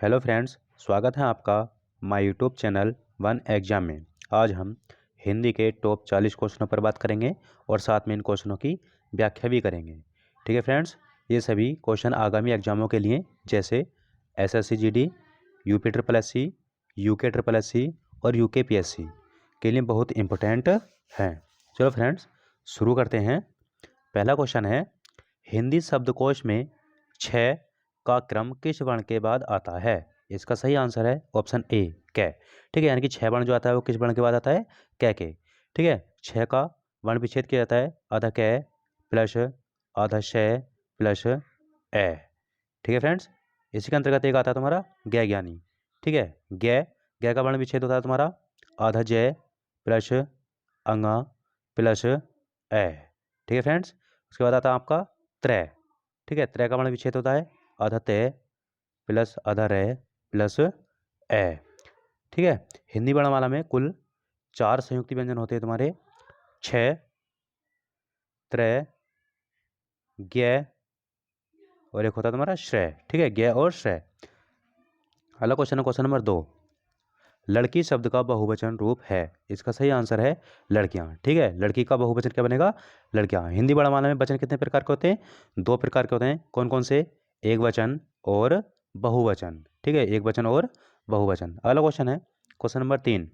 Hello friends, स्वागत है आपका my YouTube channel one exam में। आज हम हिंदी के टॉप 40 क्वेश्चनों पर बात करेंगे और साथ में इन क्वेश्चनों की व्याख्या भी करेंगे। ठीक है फ्रेंड्स, ये सभी क्वेश्चन आगामी एग्जामों के लिए जैसे SSC GD, UP triple SC, UK triple SC और यूके पीएससी के लिए बहुत इंपॉर्टेंट हैं। चलो फ्रेंड्स, शुरू करते हैं। पहला क्वेश्चन है, हिंदी शब्दकोश में छः का क्रम किस वर्ण के बाद आता है? इसका सही आंसर है ऑप्शन ए, कै। ठीक है, यानी कि छः वर्ण जो आता है वो किस वर्ण के बाद आता है? कै के। ठीक है, छः का वर्ण विच्छेद किया जाता है आधा कै प्लस आधा शय प्लस ए। ठीक है फ्रेंड्स, इसी के अंतर्गत एक आता है तुम्हारा गै ज्ञानी। ठीक है, गै गै का वर्ण विच्छेद होता है तुम्हारा आधा जय प्लस अंगा प्लस ए। ठीक है फ्रेंड्स, उसके बाद आता है आपका त्रय। ठीक है, त्रय का वर्ण विच्छेद होता है आधा तय प्लस आधा रय प्लस ए। ठीक है, हिंदी वर्णमाला में कुल 4 संयुक्ति व्यंजन होते हैं तुम्हारे, छः, त्रय, ज्ञ और एक होता है तुम्हारा श्रेय। ठीक है, ज्ञ और श्रेय। अगला क्वेश्चन है क्वेश्चन नंबर 2। लड़की शब्द का बहुवचन रूप है? इसका सही आंसर है लड़कियां। ठीक है, लड़की का बहुवचन क्या बनेगा? लड़कियां। हिंदी वर्णमाला में वचन कितने प्रकार के होते हैं? 2 प्रकार के होते हैं। कौन कौन से? एक वचन और बहुवचन। ठीक है, एक वचन और बहुवचन। अगला क्वेश्चन है क्वेश्चन नंबर 3।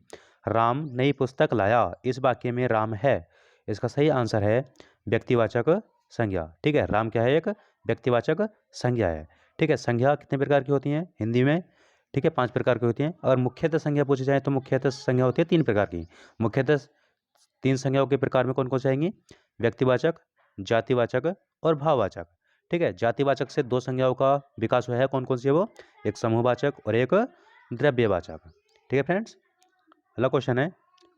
राम नई पुस्तक लाया, इस वाक्य में राम है? इसका सही आंसर है व्यक्तिवाचक संज्ञा। ठीक है, राम क्या है? एक व्यक्तिवाचक संज्ञा है। ठीक है, संज्ञा कितने प्रकार की होती हैं हिंदी में? ठीक है, 5 प्रकार की होती हैं। अगर मुख्यतः संज्ञा पूछी जाए तो मुख्यतः संज्ञा होती है 3 प्रकार की। मुख्यतः 3 संज्ञाओं के प्रकार में कौन कौन से आएंगी? व्यक्तिवाचक, जातिवाचक और भाववाचक। ठीक है, जातिवाचक से 2 संज्ञाओं का विकास हुआ है। कौन कौन सी है वो? एक समूहवाचक और एक द्रव्यवाचक। ठीक है फ्रेंड्स, अगला क्वेश्चन है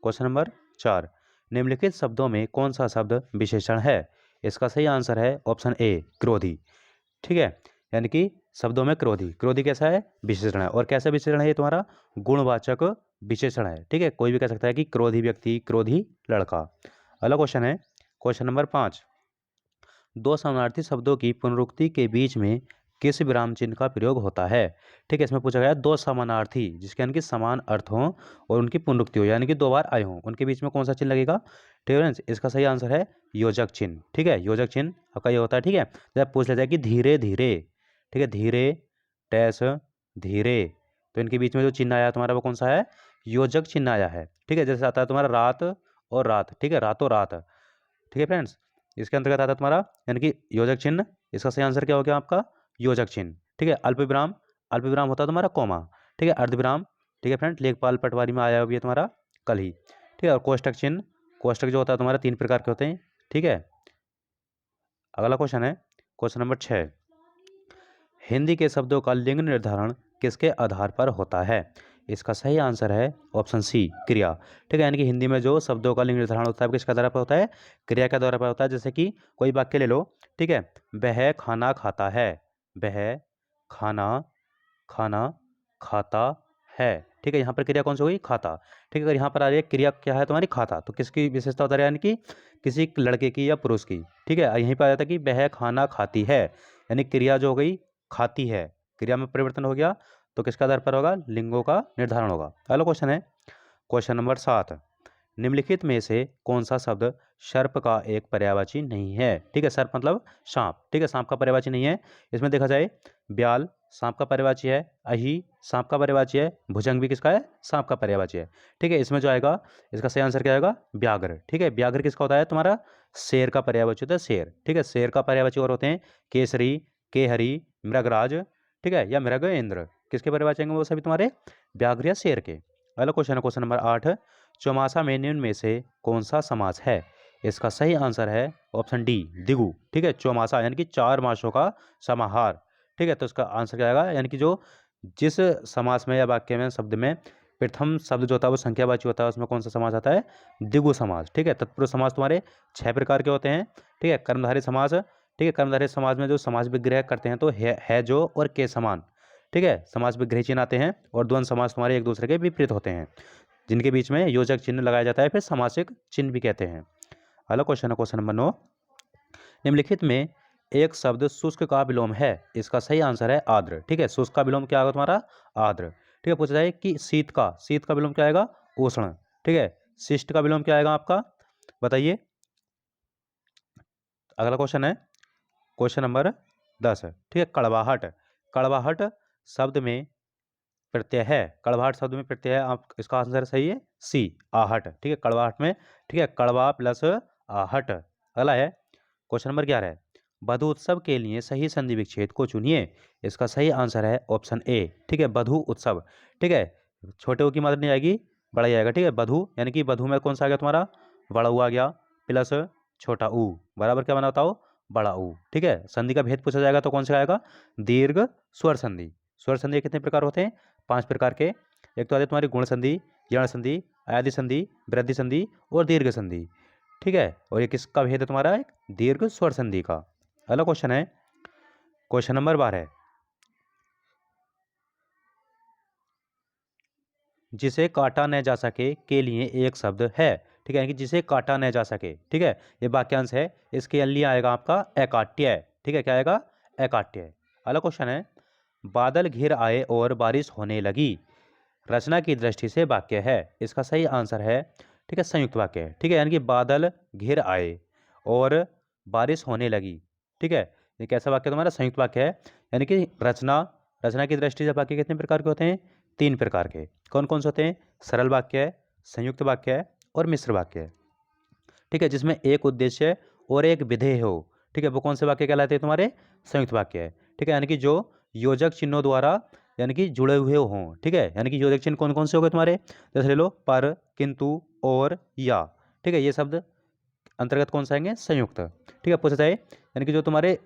क्वेश्चन नंबर 4। निम्नलिखित शब्दों में कौन सा शब्द विशेषण है? इसका सही आंसर है ऑप्शन ए, क्रोधी। ठीक है, यानी कि शब्दों में क्रोधी। क्रोधी कैसा है? विशेषण है। और कैसा विशेषण है ये? तुम्हारा गुणवाचक विशेषण है। ठीक है, कोई भी कह सकता है कि क्रोधी व्यक्ति, क्रोधी लड़का। अगला क्वेश्चन है क्वेश्चन नंबर 5। 2 समानार्थी शब्दों की पुनरुक्ति के बीच में किस विराम चिन्ह का प्रयोग होता है? ठीक है, इसमें पूछा गया 2 समानार्थी जिसके यानी कि समान अर्थ हो और उनकी पुनरुक्ति हो, यानी कि 2 बार आए हों, उनके बीच में कौन सा चिन्ह लगेगा? ठीक है फ्रेंड्स, इसका सही आंसर है योजक चिन्ह। ठीक है, योजक चिन्ह आपका ये होता है। ठीक है, जब पूछ लेता है कि धीरे धीरे, ठीक है, धीरे टैस धीरे, तो इनके बीच में जो चिन्ह आया तुम्हारा वो कौन सा है? योजक चिन्ह आया है। ठीक है, जैसे आता है तुम्हारा रात और रात। ठीक है, रातों रात। ठीक है फ्रेंड्स, इसके अंतर्गत आता है तुम्हारा यानी कि योजक चिन्ह। इसका सही आंसर क्या हो गया आपका? योजक चिन्ह। ठीक है, अल्पविराम, अल्पविराम होता है तुम्हारा कॉमा। ठीक है, अर्धविराम। ठीक है फ्रेंड, लेखपाल पटवारी में आया हुआ है तुम्हारा कल ही। ठीक है, और कोष्टक चिन्ह, कोष्टक जो होता है तुम्हारा 3 प्रकार के होते हैं। ठीक है, अगला क्वेश्चन है क्वेश्चन नंबर 6। हिंदी के शब्दों का लिंग निर्धारण किसके आधार पर होता है? इसका सही आंसर है ऑप्शन सी, क्रिया। ठीक है, यानी कि हिंदी में जो शब्दों का लिंग निर्धारण होता है वो किसके आधार पर होता है? क्रिया के आधार पर होता है। जैसे कि कोई वाक्य ले लो। ठीक है, वह खाना खाता है, वह खाना खाना खाता है। ठीक है, यहाँ पर क्रिया कौन सी होगी? खाता। ठीक है, अगर यहाँ पर आ रही है क्रिया क्या है तुम्हारी? खाता, तो किसकी विशेषता होता है? यानी कि किसी लड़के की या पुरुष की। ठीक है, यहीं पर आ जाता है कि वह खाना खाती है, यानी क्रिया जो हो गई खाती है, क्रिया में परिवर्तन हो गया, तो किसका आधार पर होगा? लिंगों का निर्धारण होगा। अगला क्वेश्चन है क्वेश्चन नंबर 7। निम्नलिखित में से कौन सा शब्द सर्प का एक पर्यायवाची नहीं है? ठीक है, सर्प मतलब सांप। ठीक है, सांप का पर्यायवाची नहीं है। इसमें देखा जाए ब्याल सांप का पर्यायवाची है, अही सांप का पर्यायवाची है, भुजंग भी किसका है? सांप का पर्यायवाची है। ठीक है, इसमें जो आएगा इसका सही आंसर क्या आएगा? व्याघ्र। ठीक है, व्याघ्र किसका होता है? तुम्हारा शेर का पर्यायवाची होता है, शेर। ठीक है, शेर का पर्यायवाची और होते हैं केसरी, केहरी, मृगराज। ठीक है, या मृग इंद्र, किसके पर्यायवाची होंगे वो सभी? तुम्हारे व्याघ्र या शेर के। अगला क्वेश्चन है क्वेश्चन नंबर 8। चौमासा में निम्न में से कौन सा समास है? इसका सही आंसर है ऑप्शन डी, दिगु। ठीक है, चौमासा यानी कि 4 मासों का समाहार। ठीक है, तो इसका आंसर क्या आएगा? यानी कि जो जिस समास में या वाक्य में शब्द में प्रथम शब्द जो होता है वो संख्यावाची होता है, उसमें कौन सा समास आता है? द्विगु समास। ठीक है, तत्पुरुष समास तुम्हारे 6 प्रकार के होते हैं। ठीक है, कर्मधारय समास। ठीक है, कर्मधारय समास में जो समास विग्रह करते हैं तो है जो और के समान। ठीक है, समास विग्रह चिन्ह आते हैं और द्वंद्व समास तुम्हारे एक दूसरे के विपरीत होते हैं, जिनके बीच में योजक चिन्ह लगाया जाता है, फिर समासिक चिन्ह भी कहते हैं। अगला क्वेश्चन है क्वेश्चन नंबर 9। निम्नलिखित में एक शब्द शुष्क का विलोम है, इसका सही आंसर है आर्द्र। ठीक है, शुष्क का विलोम क्या होगा तुम्हारा? आर्द्र। ठीक है, पूछा जाए कि शीत का विलोम क्या आएगा? उष्ण। ठीक है, शिष्ट का विलोम क्या आएगा आपका? बताइए। अगला क्वेश्चन है क्वेश्चन नंबर 10। ठीक है, कड़वाहट। कड़वाहट शब्द में प्रत्यय है, कड़वाहट शब्द में प्रत्यय है, आप इसका आंसर सही है सी, आहट। ठीक है, कड़वाहट में, ठीक है, कड़वा प्लस आहट। अगला है क्वेश्चन नंबर 11। बधु उत्सव के लिए सही संधि विच्छेद को चुनिए, इसका सही आंसर है ऑप्शन ए। ठीक है, बधु उत्सव। ठीक है, छोटे ऊ की मात्रा नहीं आएगी, बड़ा ही आएगा। ठीक है, बधु यानी कि बधु में कौन सा आ गया तुम्हारा? बड़ा ऊ आ गया, प्लस छोटा ऊ बराबर क्या बना बताओ? बड़ा ऊ। ठीक है, संधि का भेद पूछा जाएगा तो कौन सा आएगा? दीर्घ स्वर संधि। स्वर संधि कितने प्रकार होते हैं? 5 प्रकार के। एक तो आते तुम्हारी गुण संधि, यण संधि, आदि संधि, वृद्धि संधि और दीर्घ संधि। ठीक है, और ये किसका भेद है तुम्हारा? एक दीर्घ स्वर संधि का। अगला क्वेश्चन है क्वेश्चन नंबर 12। जिसे काटा न जा सके के लिए एक शब्द है। ठीक है, यानी कि जिसे काटा न जा सके। ठीक है, ये वाक्यांश है, इसके लिए आएगा आपका अकाट्य। ठीक है, क्या आएगा? अकाट्य। अगला क्वेश्चन है बादल घिर आए और बारिश होने लगी, रचना की दृष्टि से वाक्य है, इसका सही आंसर है, ठीक है, संयुक्त वाक्य है। ठीक है, यानी कि बादल घिर आए और बारिश होने लगी। ठीक है, ये कैसा वाक्य तुम्हारा? संयुक्त वाक्य है। यानी कि रचना रचना की दृष्टि से वाक्य कितने प्रकार के होते हैं? 3 प्रकार के। कौन कौन से होते हैं? सरल वाक्य है, संयुक्त वाक्य है और मिश्र वाक्य है। ठीक है, जिसमें एक उद्देश्य और एक विधेय हो। ठीक है, वो कौन से वाक्य कहलाते हैं तुम्हारे? संयुक्त वाक्य है। ठीक है, यानी कि जो योजक चिन्हों द्वारा यानी कि जुड़े हुए हों। ठीक है, यानी कि योजक चिन्ह कौन कौन से हो गए तुम्हारे? जैसे ले लो पर, किंतु, और, या। ठीक है, ये शब्द अंतर्गत कौन सा आएंगे? संयुक्त। ठीक है, पूछा जाए यानी कि जो तुम्हारे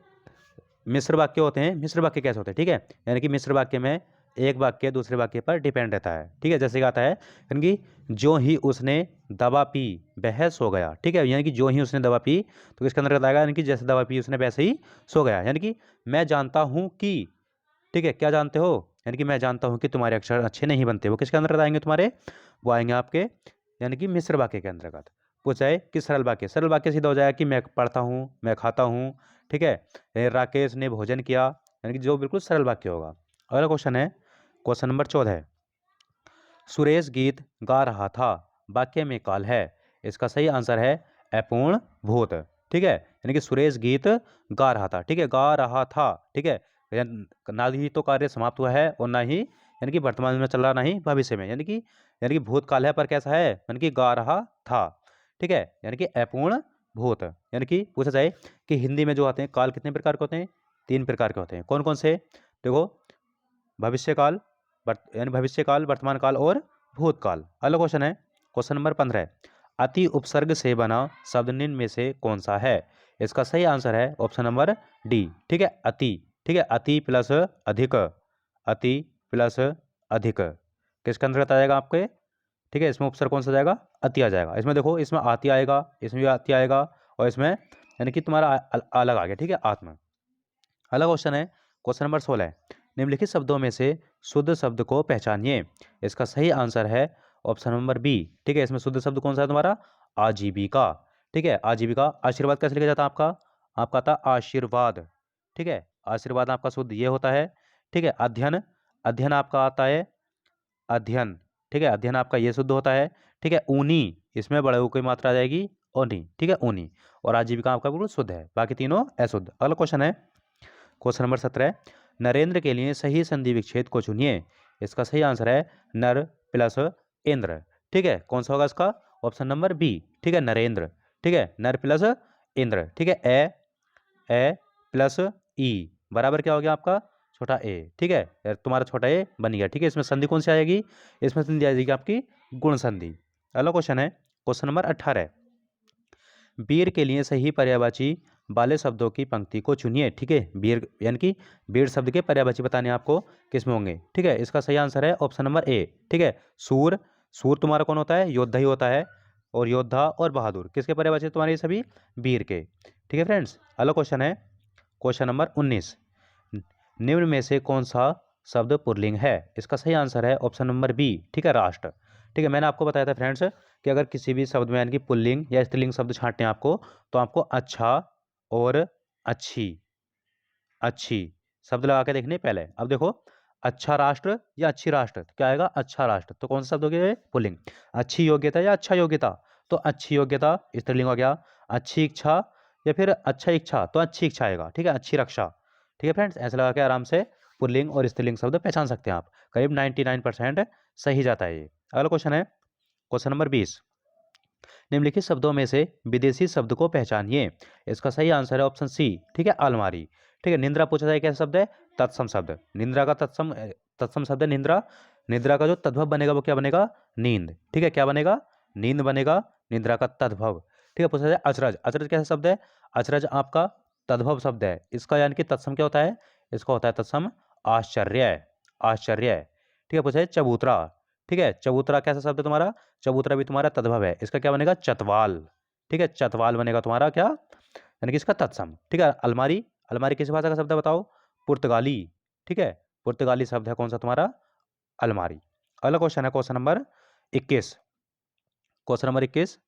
मिश्र वाक्य होते हैं, मिश्र वाक्य कैसे होते हैं? ठीक है, यानी कि मिश्र वाक्य में एक वाक्य दूसरे वाक्य पर डिपेंड रहता है। ठीक है, जैसे कहता है यानी कि जो ही उसने दवा पी वह सो गया। ठीक है, यानी कि जो ही उसने दवा पी तो किसके अंदर आएगा? यानी कि जैसे दवा पी उसने वैसे ही सो गया। यानी कि मैं जानता हूँ कि, ठीक है, क्या जानते हो? यानी कि मैं जानता हूँ कि तुम्हारे अक्षर अच्छे नहीं बनते। वो किसके अंदर आएंगे तुम्हारे? वो आएंगे आपके यानी कि मिश्र वाक्य के अंतर्गत। पूछा है कि सरल वाक्य। सरल वाक्य सीधा हो जाएगा कि मैं पढ़ता हूँ, मैं खाता हूँ। ठीक है, राकेश ने भोजन किया, यानी कि जो बिल्कुल सरल वाक्य होगा। अगला क्वेश्चन है क्वेश्चन नंबर 14। सुरेश गीत गा रहा था, वाक्य में काल है, इसका सही आंसर है अपूर्ण भूत। ठीक है, यानी कि सुरेश गीत गा रहा था। ठीक है, गा रहा था। ठीक है, ना ही तो कार्य समाप्त हुआ है और ना ही यानी कि वर्तमान में चल रहा, ना ही भविष्य में, यानी कि भूतकाल है पर कैसा है? यानी कि गा रहा था। ठीक है, यानी कि अपूर्ण भूत। यानी कि पूछा जाए कि हिंदी में जो आते हैं काल कितने प्रकार के होते हैं? 3 प्रकार के होते हैं। कौन कौन से? देखो, भविष्यकाल, यानी भविष्यकाल, वर्तमान काल और भूतकाल। अगला क्वेश्चन है क्वेश्चन नंबर 15। अति उपसर्ग से बना शब्द निम्न में से कौन सा है? इसका सही आंसर है ऑप्शन नंबर डी। ठीक है, अति। ठीक है, अति प्लस अधिक, अति प्लस अधिक किसके अंतर्गत आ जाएगा आपके? ठीक है, इसमें उपसर्ग कौन सा जाएगा? अति आ जाएगा। इसमें देखो, इसमें आति आएगा, इसमें भी आति आएगा, और इसमें यानी कि तुम्हारा अलग आ गया। ठीक है, आत्मा। अगला क्वेश्चन है क्वेश्चन नंबर 16। निम्नलिखित शब्दों में से शुद्ध शब्द को पहचानिए, इसका सही आंसर है ऑप्शन नंबर बी। ठीक है, इसमें शुद्ध शब्द कौन सा है तुम्हारा? आजीविका। ठीक है, आजीविका। आशीर्वाद कैसे लिखा जाता है आपका? आपका आता आशीर्वाद। ठीक है, आशीर्वाद आपका शुद्ध ये होता है। ठीक है, अध्ययन, अध्ययन आपका आता है अध्ययन। ठीक है, अध्ययन आपका ये शुद्ध होता है। ठीक है, ऊनी, इसमें बड़े ऊ की मात्रा आ जाएगी ओनी। ठीक है, ऊनी। और आजीविका आपका बिल्कुल शुद्ध है, बाकी तीनों अशुद्ध। अगला क्वेश्चन है क्वेश्चन नंबर 17। नरेंद्र के लिए सही संधि विच्छेद को चुनिए, इसका सही आंसर है नर प्लस इंद्र। ठीक है, कौन सा होगा इसका? Option number B. ठीक है, नरेंद्र। ठीक है, नर प्लस इंद्र। ठीक है, ए प्लस ई बराबर क्या हो गया आपका? छोटा ए। ठीक है, तुम्हारा छोटा ए बन गया। ठीक है, इसमें संधि कौन सी आएगी? इसमें संधि आ जाएगी आपकी गुण संधि। अगला क्वेश्चन है क्वेश्चन नंबर 18। वीर के लिए सही पर्यायवाची वाले शब्दों की पंक्ति को चुनिए। ठीक है, वीर यानी कि वीर शब्द के पर्यायवाची बताने आपको किसमें होंगे। ठीक है, इसका सही आंसर है ऑप्शन नंबर ए। ठीक है, सूर, सूर तुम्हारा कौन होता है? योद्धा ही होता है। और योद्धा और बहादुर किसके पर्यायवाची तुम्हारे? ये सभी वीर के। ठीक है फ्रेंड्स, अगला क्वेश्चन है क्वेश्चन नंबर 19। निम्न में से कौन सा शब्द पुल्लिंग है? इसका सही आंसर है ऑप्शन नंबर बी। ठीक है, राष्ट्र। ठीक है, मैंने आपको बताया था फ्रेंड्स कि अगर किसी भी शब्द में यानी कि पुल्लिंग या स्त्रीलिंग शब्द छांटने हैं आपको, तो आपको अच्छा और अच्छी, अच्छी शब्द लगा के देखने पहले। अब देखो, अच्छा राष्ट्र या अच्छी राष्ट्र, तो क्या आएगा? अच्छा राष्ट्र। तो कौन सा शब्द हो गया ये? पुल्लिंग। अच्छी योग्यता या अच्छा योग्यता, तो अच्छी योग्यता स्त्रीलिंग हो गया। अच्छी इच्छा या फिर अच्छा इच्छा, तो अच्छी इच्छा आएगा। ठीक है, अच्छी रक्षा। ठीक है फ्रेंड्स, ऐसे लगा के आराम से पुल्लिंग और स्त्रीलिंग शब्द पहचान सकते हैं आप। करीब 99% सही जाता है ये। अगला क्वेश्चन है क्वेश्चन नंबर 20। निम्नलिखित शब्दों में से विदेशी शब्द को पहचानिए। इसका सही आंसर है ऑप्शन सी। ठीक है, अलमारी। ठीक है, निंद्रा पूछा जाए कैसा शब्द है? तत्सम शब्द। निंद्रा का तत्सम तत्सम शब्द है निंद्रा। निंद्रा का जो तद्भव बनेगा वो क्या बनेगा? नींद। ठीक है, क्या बनेगा? नींद बनेगा, निंद्रा का तद्भव। ठीक है, पूछा जाए अचरज। अचरज कैसा शब्द है? अचरज आपका तद्भव शब्द है। इसका यानी कि तत्सम क्या होता है? इसका होता है तत्सम आश्चर्य। आश्चर्य। ठीक है, पूछा जाए चबूतरा। ठीक है, चबूतरा कैसा शब्द है तुम्हारा? चबूतरा भी तुम्हारा तद्भव है। इसका क्या बनेगा? चतवाल। ठीक है, चतवाल बनेगा तुम्हारा क्या, यानी कि इसका तत्सम। ठीक है, अलमारी। अलमारी किस भाषा का शब्द है बताओ? पुर्तगाली। ठीक है, पुर्तगाली शब्द है कौन सा तुम्हारा? अलमारी। अगला क्वेश्चन है क्वेश्चन नंबर 21। क्वेश्चन नंबर 21,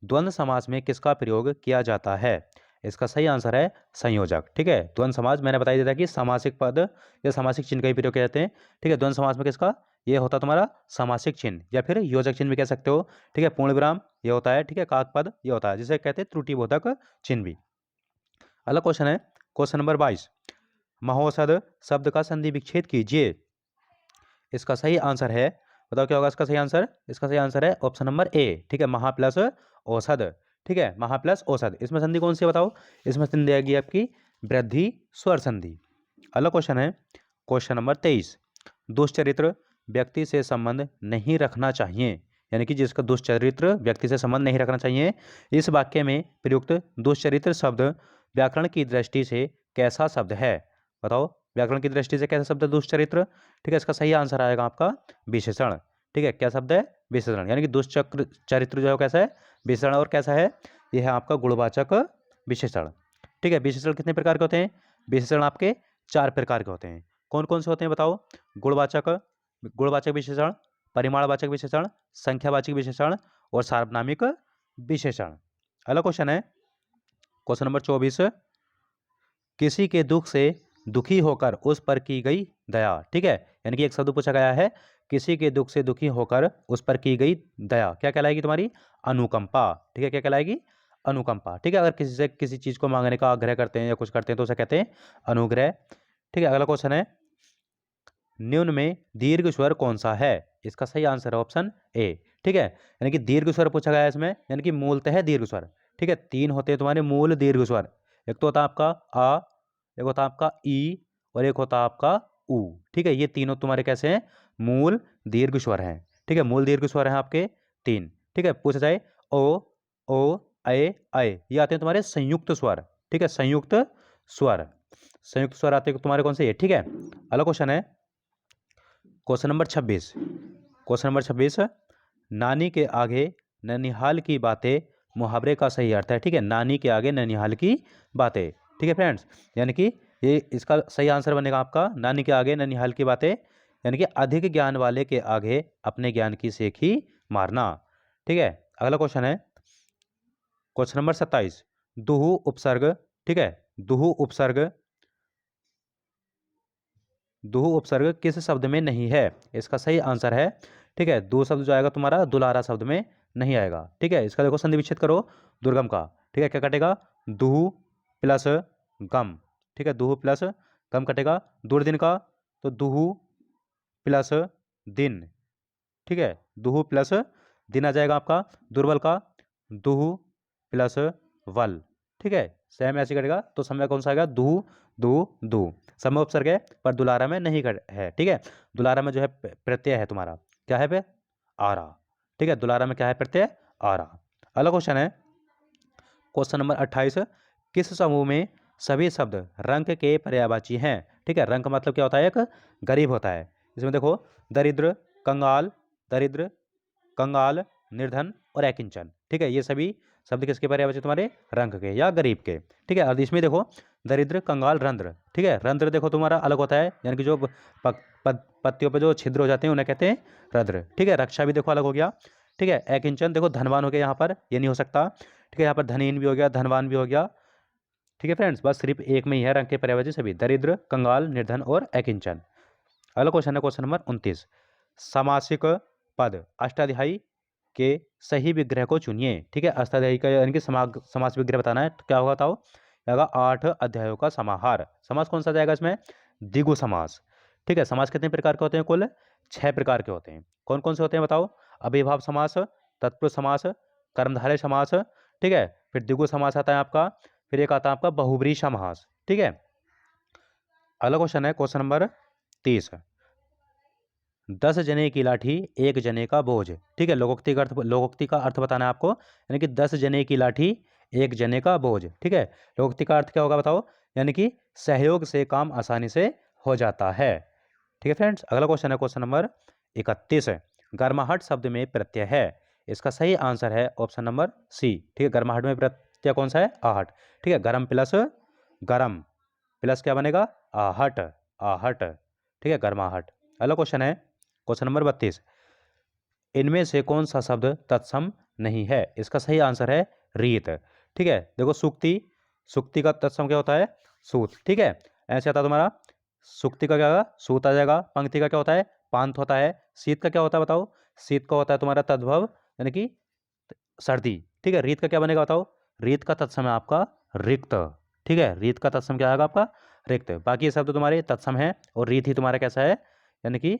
द्वंद्व समास में किसका प्रयोग किया जाता है? इसका सही आंसर है संयोजक। ठीक है, द्वंद्व समास मैंने बताई दिया था कि सामासिक पद या सामासिक चिन्ह का ही प्रयोग किए जाते हैं। ठीक है, द्वंद्व समास में किसका? ये होता तुम्हारा सामासिक चिन्ह या फिर योजक चिन्ह भी कह सकते हो। ठीक है, पूर्ण विराम ये होता है। ठीक है, काक पद ये होता है, जिसे कहते हैं त्रुटिबोधक चिन्ह भी। अगला क्वेश्चन है क्वेश्चन नंबर 22। महोषध शब्द का संधि विच्छेद कीजिए। इसका सही आंसर है, बताओ क्या होगा इसका सही आंसर? इसका सही आंसर है ऑप्शन नंबर ए। ठीक है, महा प्लस औषध। ठीक है, महा प्लस औषध। इसमें संधि कौन सी है बताओ? इसमें संधि आएगी आपकी वृद्धि स्वर संधि। अगला क्वेश्चन है क्वेश्चन नंबर 23। दुष्चरित्र व्यक्ति से संबंध नहीं रखना चाहिए, यानी कि जिसका दुष्चरित्र व्यक्ति से संबंध नहीं रखना चाहिए, इस वाक्य में प्रयुक्त दुष्चरित्र शब्द व्याकरण की दृष्टि से कैसा शब्द है? बताओ, व्याकरण की दृष्टि से कैसा शब्द है दुष्चरित्र? ठीक है, इसका सही आंसर आएगा आपका विशेषण। ठीक है, क्या शब्द है? विशेषण। यानी कि दुष्चक्र चरित्र जो है कैसा है? विशेषण। और कैसा है? यह है आपका गुणवाचक विशेषण। ठीक है, विशेषण कितने प्रकार के होते हैं? विशेषण आपके 4 प्रकार के होते हैं। कौन कौन से होते हैं बताओ? गुणवाचक, गुणवाचक विशेषण, परिमाणवाचक विशेषण, संख्यावाचक विशेषण और सार्वनामिक विशेषण। अगला क्वेश्चन है क्वेश्चन नंबर 24। किसी के दुख से दुखी होकर उस पर की गई दया। ठीक है, यानी कि एक शब्द पूछा गया है, किसी के दुख से दुखी होकर उस पर की गई दया क्या कहलाएगी तुम्हारी? अनुकंपा। ठीक है, क्या कहलाएगी? अनुकंपा। ठीक है, अगर किसी से किसी चीज को मांगने का आग्रह करते हैं या कुछ करते हैं तो उसे कहते हैं अनुग्रह। ठीक है, अगला क्वेश्चन है निम्न में दीर्घ स्वर कौन सा है? इसका सही आंसर है ऑप्शन ए। ठीक है, यानी कि दीर्घ स्वर पूछा गया है इसमें, यानी कि मूलतः दीर्घ स्वर। ठीक है, 3 होते हैं तुम्हारे मूल दीर्घ स्वर। एक तो होता है आपका आ, एक होता है आपका ई और एक होता है आपका ऊ। ठीक है, ये तीनों तुम्हारे कैसे हैं? मूल दीर्घ स्वर हैं। ठीक है, मूल दीर्घ स्वर हैं आपके 3। ठीक है, पूछा जाए ओ ए ये आते हैं तुम्हारे संयुक्त स्वर। ठीक है, संयुक्त स्वर। संयुक्त स्वर आते हैं तुम्हारे कौन से? ये। ठीक है, अगला क्वेश्चन है क्वेश्चन नंबर 26। क्वेश्चन नंबर 26, नानी के आगे ननिहाल की बातें मुहावरे का सही अर्थ है। ठीक है, नानी के आगे ननिहाल की बातें। ठीक है फ्रेंड्स, यानी कि ये इसका सही आंसर बनेगा आपका नानी के आगे ननिहाल की बातें, यानी कि अधिक ज्ञान वाले के आगे अपने ज्ञान की सेख ही मारना। ठीक है, अगला क्वेश्चन है क्वेश्चन नंबर 27। दुहु उपसर्ग। ठीक है, दुहु उपसर्ग, दुहु उपसर्ग किस शब्द में नहीं है? इसका सही आंसर है, ठीक है, दो शब्द जो आएगा तुम्हारा दुलारा शब्द में नहीं आएगा। ठीक है, इसका देखो संधि विच्छेद करो दुर्गम का। ठीक है, क्या कटेगा? दुहु प्लस गम। ठीक है, दुहु प्लस गम कटेगा। दुर्दिन का तो दुहु प्लस दिन। ठीक है, दुहु प्लस दिन आ जाएगा आपका। दुर्बल का दुहु प्लस वल। ठीक है, सेम ऐसे करेगा तो समय कौन सा आएगा? दू दू दू। समय उपसर्ग है पर दुलारा में नहीं है। ठीक है, दुलारा में जो है प्रत्यय है तुम्हारा, क्या है पे? आ रहा। ठीक है, दुलारा में क्या है? प्रत्यय आ रहा। अगला क्वेश्चन है क्वेश्चन नंबर 28। किस समूह में सभी शब्द रंक के पर्यायवाची हैं? ठीक है, रंक मतलब क्या होता है? एक गरीब होता है। इसमें देखो दरिद्र, कंगाल, दरिद्र, कंगाल, निर्धन और अकिंचन। ठीक है, ये सभी शब्द किसके पर्यायवाची तुम्हारे? रंक के या गरीब के। ठीक है, और इसमें देखो दरिद्र, कंगाल, रंध्र। ठीक है, रंध्र देखो तुम्हारा अलग होता है, यानी कि जो पत्तियों पे जो छिद्र हो जाते हैं उन्हें कहते हैं रंध्र। ठीक है, रक्षा भी देखो अलग हो गया। ठीक है, अकिंचन देखो धनवान हो गया यहाँ पर, ये नहीं हो सकता। ठीक है, यहाँ पर धनहीन भी हो गया, धनवान भी हो गया। ठीक है फ्रेंड्स, बस सिर्फ एक में ही है रंग के पर्यायवाची सभी, दरिद्र, कंगाल, निर्धन और अकिंचन। अगला क्वेश्चन है क्वेश्चन नंबर 29। समासिक पद अष्टाध्यायी के सही विग्रह को चुनिए। ठीक है, अष्टाध्यायी का यानी कि समास विग्रह बताना है, तो क्या होगा बताओ। होगा 8 अध्यायों का समाहार। समास कौन सा जाएगा इसमें? द्विगु समास। ठीक है, समास कितने प्रकार के होते हैं? कुल 6 प्रकार के होते हैं। कौन कौन से होते हैं बताओ? अभिभाव समास, तत्पुरुष समास, कर्मधारय समास, ठीक है, फिर द्विगु समास आता है आपका, फिर एक आता है आपका बहुब्रीहि समास। ठीक है, अगला क्वेश्चन है क्वेश्चन नंबर 30। 10 जने की लाठी 1 जने का बोझ। ठीक है, लोकोक्ति का अर्थ बताना है आपको, यानी कि 10 जने की लाठी 1 जने का बोझ। ठीक है, लोकोक्ति का अर्थ क्या होगा बताओ? यानी कि सहयोग से काम आसानी से हो जाता है। ठीक है फ्रेंड्स, अगला क्वेश्चन है क्वेश्चन नंबर 31। गर्माहट शब्द में प्रत्यय है। इसका सही आंसर है ऑप्शन नंबर सी। ठीक है, गर्माहट में प्रत्यय कौन सा है? आहट। ठीक है, गरम प्लस क्या बनेगा? आहट। आहट। ठीक है, गर्माहट। अगला क्वेश्चन है क्वेश्चन नंबर 32। इनमें से कौन सा शब्द तत्सम नहीं है? इसका सही आंसर है रीत। ठीक है, देखो सुक्ति, सुक्ति का तत्सम क्या होता है? सूत। ठीक है, ऐसे आता है तुम्हारा, सुक्ति का क्या होगा? सूत आ जाएगा। पंक्ति का क्या होता है? पांत होता है। शीत का क्या होता है बताओ? शीत का होता है तुम्हारा तद्भव, यानी कि सर्दी। ठीक है, रीत का क्या बनेगा बताओ? रीत का तत्सम है आपका रिक्त। ठीक है, रीत का तत्सम क्या आएगा आपका? रिक्त। बाकी ये शब्द तुम्हारे तत्सम है और रीत ही तुम्हारा कैसा है? यानी कि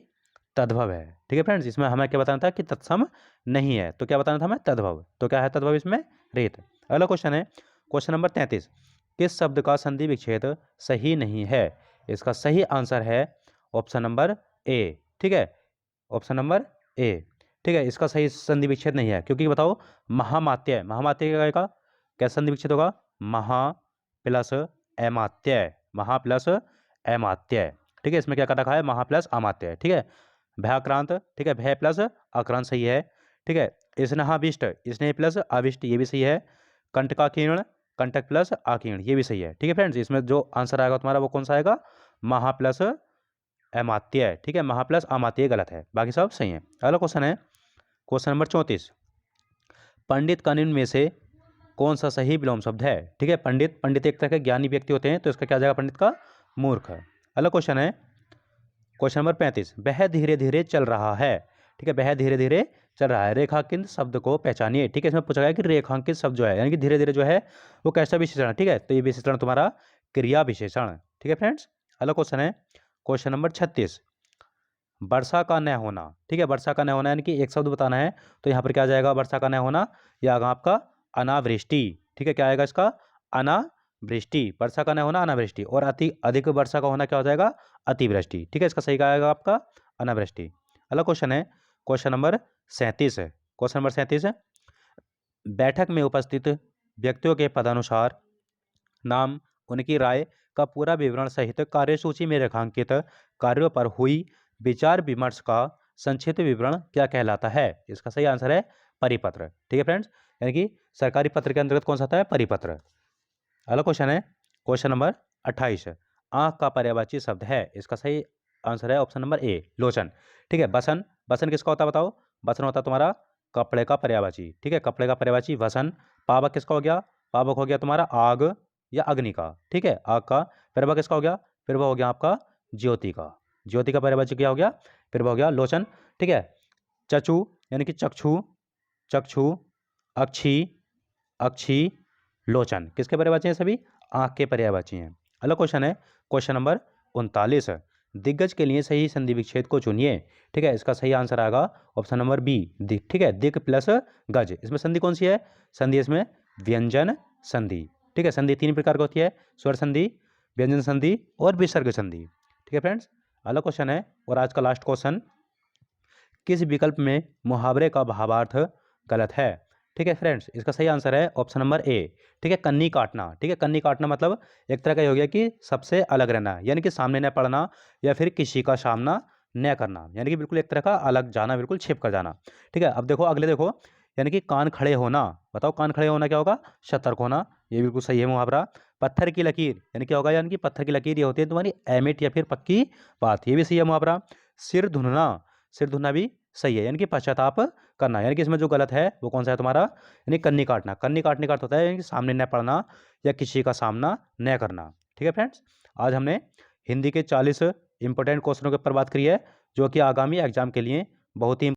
तद्भव है। ठीक है फ्रेंड्स, इसमें हमें क्या बताना था कि तत्सम नहीं है, तो क्या बताना था हमें? तद्भव। तो क्या है तद्भव इसमें? रीत। अगला क्वेश्चन है क्वेश्चन नंबर 33। किस शब्द का संधि विच्छेद सही नहीं है? इसका सही आंसर है ऑप्शन नंबर ए। ठीक है, ऑप्शन नंबर ए। ठीक है, इसका सही संधि विच्छेद नहीं है, क्योंकि बताओ महामात्य, महामात्य क्या आएगा? कैसा संधि विच्छेद होगा? महा प्लस अमात्य, महा प्लस अमात्य। ठीक है, इसमें क्या कर रखा है? महा प्लस अमात्य। ठीक है, भयाक्रांत। ठीक है, भय प्लस आक्रांत सही है। ठीक है, स्नेहाविष्ट, स्नेह प्लस आविष्ट ये भी सही है। कंटकाकीर्ण, कंटक प्लस आकीर्ण ये भी सही है। ठीक है फ्रेंड्स, इसमें जो आंसर आएगा तुम्हारा वो कौन सा आएगा? महा प्लस अमात्य। ठीक है, महा प्लस अमात्य गलत है, बाकी सब सही है। अगला क्वेश्चन है क्वेश्चन नंबर 34। पंडित का निम्न में से कौन सा सही विलोम शब्द है? ठीक है, पंडित, पंडित एक तरह के ज्ञानी व्यक्ति होते हैं, तो इसका क्या जाएगा पंडित का? मूर्ख। अगला क्वेश्चन है क्वेश्चन नंबर 35। वह धीरे धीरे चल रहा है। ठीक है, वह धीरे धीरे चल रहा है, रेखांकित शब्द को पहचानिए। ठीक है, इसमें पूछा गया कि रेखांकित शब्द जो है यानी कि धीरे धीरे जो है वो कैसा विशेषण है? ठीक है, तो ये विशेषण तुम्हारा क्रिया विशेषण। ठीक है फ्रेंड्स, अगला क्वेश्चन है क्वेश्चन नंबर 36। वर्षा का न होना। ठीक है, वर्षा का न होना यानी कि एक शब्द बताना है, तो यहाँ पर क्या जाएगा? वर्षा का न होना या आगे आपका अनावृष्टि। ठीक है, क्या आएगा इसका? अनावृष्टि। वर्षा का न होना अनावृष्टि, और अति अधिक वर्षा का होना क्या हो जाएगा? अतिवृष्टि। ठीक है, इसका सही क्या आएगा आपका? अनावृष्टि। अगला क्वेश्चन है क्वेश्चन नंबर 37। Question number 37। बैठक में उपस्थित व्यक्तियों के पदानुसार नाम, उनकी राय का पूरा विवरण सहित कार्यसूची में रेखांकित कार्यों पर हुई विचार विमर्श का संक्षिप्त विवरण क्या कहलाता है? इसका सही आंसर है परिपत्र। ठीक है फ्रेंड्स, यानी कि सरकारी पत्र के अंतर्गत कौन सा आता है? परिपत्र। अगला क्वेश्चन है क्वेश्चन नंबर 28। आंख का पर्यायवाची शब्द है। इसका सही आंसर है ऑप्शन नंबर ए, लोचन। ठीक है, बसन, बसन किसका होता है बताओ? बसन होता है तुम्हारा कपड़े का पर्यायवाची। ठीक है, कपड़े का पर्यायवाची वसन। पावक किसका हो गया? पावक हो गया तुम्हारा आग या अग्नि का। ठीक है, आग का। प्रभा किसका हो गया? प्रभा हो गया आपका ज्योति का। ज्योति का पर्यायवाची क्या हो गया? प्रभा हो गया लोचन। ठीक है, चचु यानी कि चक्षु, चक्षु, अक्षी, अक्षी, लोचन किसके पर्यायवाची हैं? सभी आंख के पर्यायवाची हैं। अगला क्वेश्चन है क्वेश्चन नंबर 39। दिग्गज के लिए सही संधि विच्छेद को चुनिए। ठीक है, इसका सही आंसर आएगा ऑप्शन नंबर बी, दिग। ठीक है, दिग प्लस गज। इसमें संधि कौन सी है? संधि इसमें व्यंजन संधि। ठीक है, संधि 3 प्रकार की होती है, स्वर संधि, व्यंजन संधि और विसर्ग संधि। ठीक है फ्रेंड्स, अगला क्वेश्चन है और आज का लास्ट क्वेश्चन। किस विकल्प में मुहावरे का भावार्थ गलत है? ठीक है फ्रेंड्स, इसका सही आंसर है ऑप्शन नंबर ए। ठीक है, कन्नी काटना। ठीक है, कन्नी काटना मतलब एक तरह का ये हो गया कि सबसे अलग रहना, यानी कि सामने न पड़ना या फिर किसी का सामना न करना, यानी कि बिल्कुल एक तरह का अलग जाना, बिल्कुल छिप कर जाना। ठीक है, अब देखो अगले देखो, यानी कि कान खड़े होना। बताओ कान खड़े होना क्या होगा? सतर्क होना, ये बिल्कुल सही है मुहावरा। पत्थर की लकीर यानी क्या होगा? यानी कि पत्थर की लकीर ये होती है तुम्हारी एमिट या फिर पक्की बात, ये भी सही है मुहावरा। सिर धुनना, सिर धुनना भी सही है, यानी कि पश्चाताप करना। यानी कि इसमें जो गलत है वो कौन सा है तुम्हारा, यानी कन्नी काटना। कन्नी काटने का अर्थ होता है यानी कि सामने न पढ़ना या किसी का सामना न करना। ठीक है फ्रेंड्स, आज हमने हिंदी के 40 इंपॉर्टेंट क्वेश्चनों के ऊपर बात करी है, जो कि आगामी एग्जाम के लिए बहुत ही